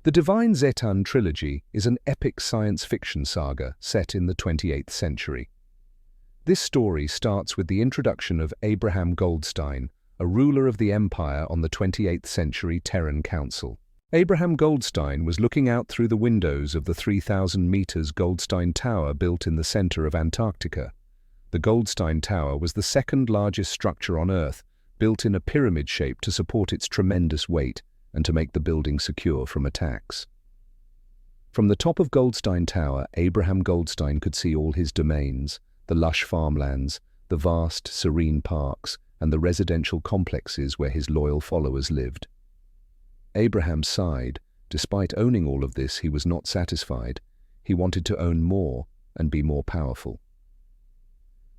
The Divine Zetan Trilogy is an epic science fiction saga set in the 28th century. This story starts with the introduction of Abraham Goldstein, a ruler of the empire on the 28th century Terran Council. Abraham Goldstein was looking out through the windows of the 3,000 meters Goldstein Tower built in the center of Antarctica. The Goldstein Tower was the second largest structure on Earth, built in a pyramid shape to support its tremendous weight and to make the building secure from attacks. From the top of Goldstein Tower, Abraham Goldstein could see all his domains, the lush farmlands, the vast, serene parks, and the residential complexes where his loyal followers lived. Abraham sighed. Despite owning all of this, he was not satisfied. He wanted to own more and be more powerful.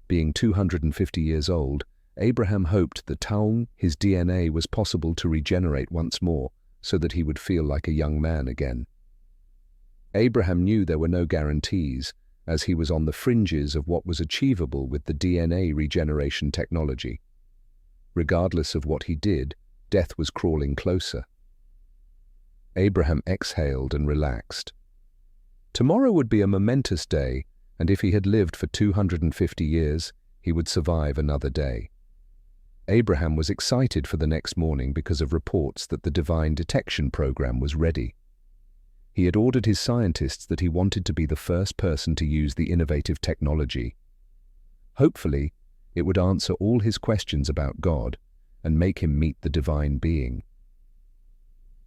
Being 250 years old, Abraham hoped that his DNA was possible to regenerate once more so that he would feel like a young man again. Abraham knew there were no guarantees, as he was on the fringes of what was achievable with the DNA regeneration technology. Regardless of what he did, death was crawling closer. Abraham exhaled and relaxed. Tomorrow would be a momentous day, and if he had lived for 250 years, he would survive another day. Abraham was excited for the next morning because of reports that the Divine Detection program was ready. He had ordered his scientists that he wanted to be the first person to use the innovative technology. Hopefully, it would answer all his questions about God and make him meet the divine being.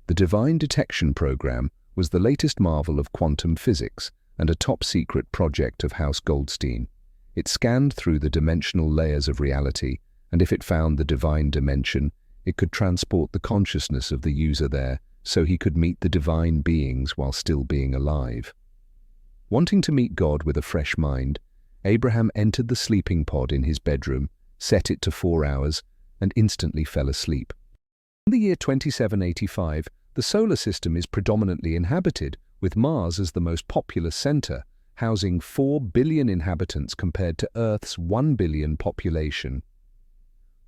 The Divine Detection program was the latest marvel of quantum physics and a top-secret project of House Goldstein. It scanned through the dimensional layers of reality, and if it found the divine dimension, it could transport the consciousness of the user there so he could meet the divine beings while still being alive. Wanting to meet God with a fresh mind, Abraham entered the sleeping pod in his bedroom, set it to 4 hours, and instantly fell asleep. In the year 2785, the solar system is predominantly inhabited, with Mars as the most populous center, housing 4 billion inhabitants compared to Earth's 1 billion population.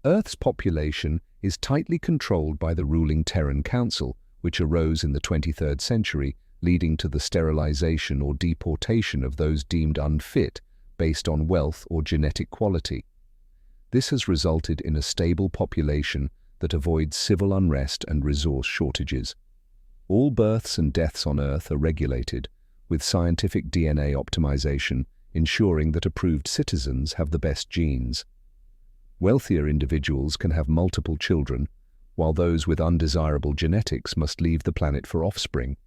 Earth's population is tightly controlled by the ruling Terran Council, which arose in the 23rd century, leading to the sterilization or deportation of those deemed unfit based on wealth or genetic quality. This has resulted in a stable population that avoids civil unrest and resource shortages. All births and deaths on Earth are regulated, with scientific DNA optimization ensuring that approved citizens have the best genes. Wealthier individuals can have multiple children, while those with undesirable genetics must leave the planet for offspring.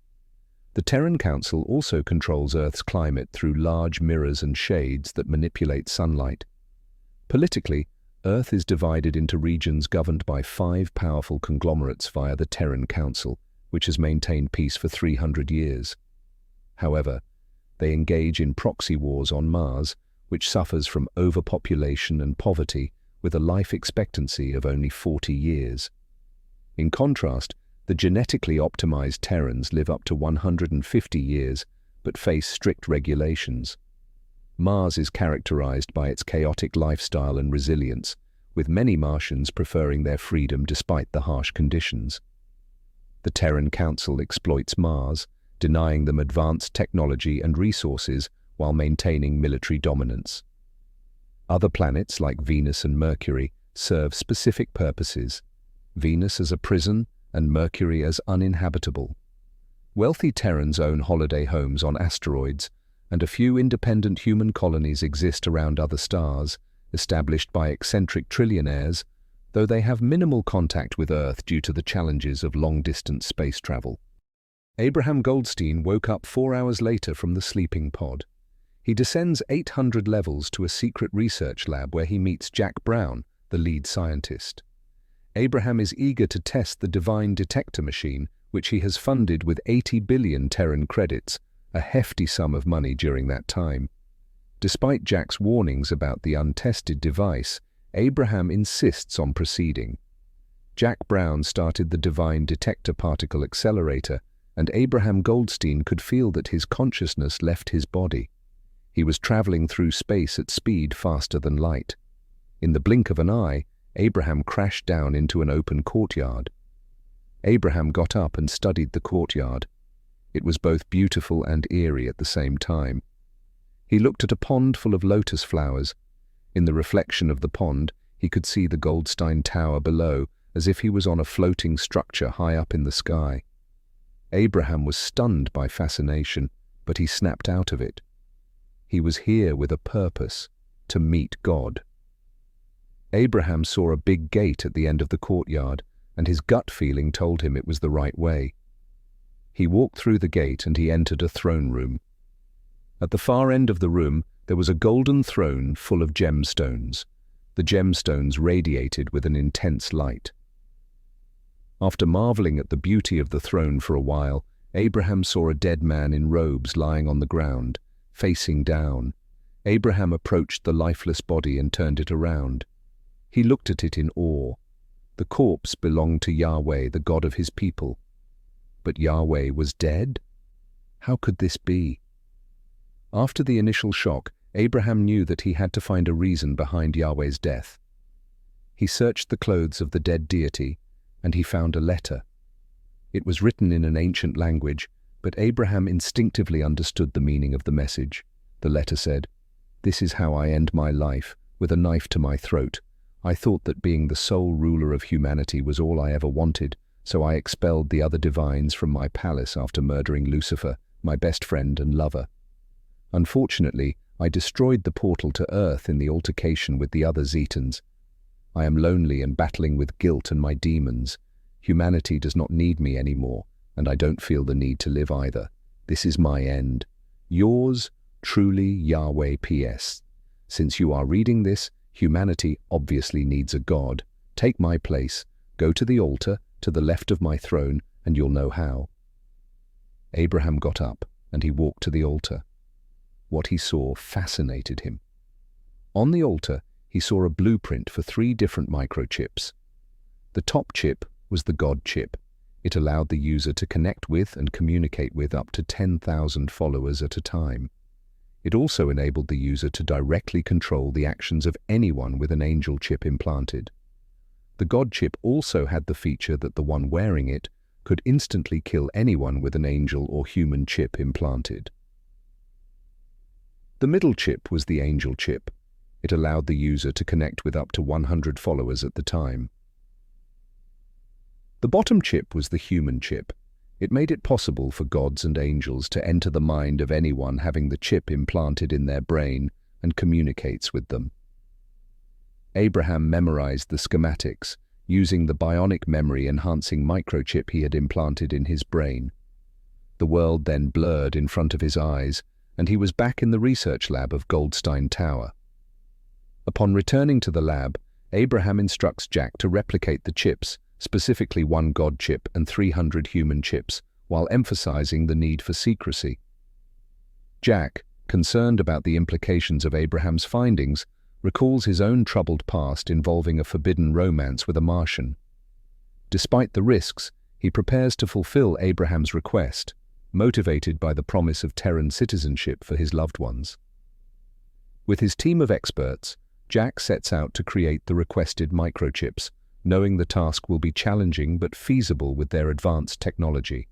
The Terran Council also controls Earth's climate through large mirrors and shades that manipulate sunlight. Politically, Earth is divided into regions governed by 5 powerful conglomerates via the Terran Council, which has maintained peace for 300 years. However, they engage in proxy wars on Mars, which suffers from overpopulation and poverty, with a life expectancy of only 40 years. In contrast, the genetically optimized Terrans live up to 150 years, but face strict regulations. Mars is characterized by its chaotic lifestyle and resilience, with many Martians preferring their freedom despite the harsh conditions. The Terran Council exploits Mars, denying them advanced technology and resources while maintaining military dominance. Other planets like Venus and Mercury serve specific purposes, Venus as a prison and Mercury as uninhabitable. Wealthy Terrans own holiday homes on asteroids, and a few independent human colonies exist around other stars, established by eccentric trillionaires, though they have minimal contact with Earth due to the challenges of long-distance space travel. Abraham Goldstein woke up 4 hours later from the sleeping pod. He descends 800 levels to a secret research lab where he meets Jack Brown, the lead scientist. Abraham is eager to test the Divine Detector machine, which he has funded with 80 billion Terran credits, a hefty sum of money during that time. Despite Jack's warnings about the untested device, Abraham insists on proceeding. Jack Brown started the Divine Detector particle accelerator, and Abraham Goldstein could feel that his consciousness left his body. He was traveling through space at speed faster than light. In the blink of an eye, Abraham crashed down into an open courtyard. Abraham got up and studied the courtyard. It was both beautiful and eerie at the same time. He looked at a pond full of lotus flowers. In the reflection of the pond, he could see the Goldstein Tower below, as if he was on a floating structure high up in the sky. Abraham was stunned by fascination, but he snapped out of it. He was here with a purpose, to meet God. Abraham saw a big gate at the end of the courtyard, and his gut feeling told him it was the right way. He walked through the gate and he entered a throne room. At the far end of the room, there was a golden throne full of gemstones. The gemstones radiated with an intense light. After marveling at the beauty of the throne for a while, Abraham saw a dead man in robes lying on the ground, facing down. Abraham approached the lifeless body and turned it around. He looked at it in awe. The corpse belonged to Yahweh, the God of his people. But Yahweh was dead? How could this be? After the initial shock, Abraham knew that he had to find a reason behind Yahweh's death. He searched the clothes of the dead deity, and he found a letter. It was written in an ancient language, but Abraham instinctively understood the meaning of the message. The letter said, "This is how I end my life, with a knife to my throat. I thought that being the sole ruler of humanity was all I ever wanted, so I expelled the other divines from my palace after murdering Lucifer, my best friend and lover. Unfortunately, I destroyed the portal to Earth in the altercation with the other Zetans. I am lonely and battling with guilt and my demons. Humanity does not need me anymore, and I don't feel the need to live either. This is my end. Yours, truly, Yahweh P.S. Since you are reading this, humanity obviously needs a God. Take my place. Go to the altar, to the left of my throne, and you'll know how." Abraham got up, and he walked to the altar. What he saw fascinated him. On the altar, he saw a blueprint for 3 different microchips. The top chip was the God chip. It allowed the user to connect with and communicate with up to 10,000 followers at a time. It also enabled the user to directly control the actions of anyone with an angel chip implanted. The God chip also had the feature that the one wearing it could instantly kill anyone with an angel or human chip implanted. The middle chip was the angel chip. It allowed the user to connect with up to 100 followers at the time. The bottom chip was the human chip. It made it possible for gods and angels to enter the mind of anyone having the chip implanted in their brain and communicates with them. Abraham memorized the schematics, using the bionic memory-enhancing microchip he had implanted in his brain. The world then blurred in front of his eyes, and he was back in the research lab of Goldstein Tower. Upon returning to the lab, Abraham instructs Jack to replicate the chips, specifically 1 God chip and 300 human chips, while emphasizing the need for secrecy. Jack, concerned about the implications of Abraham's findings, recalls his own troubled past involving a forbidden romance with a Martian. Despite the risks, he prepares to fulfill Abraham's request, motivated by the promise of Terran citizenship for his loved ones. With his team of experts, Jack sets out to create the requested microchips, knowing the task will be challenging but feasible with their advanced technology.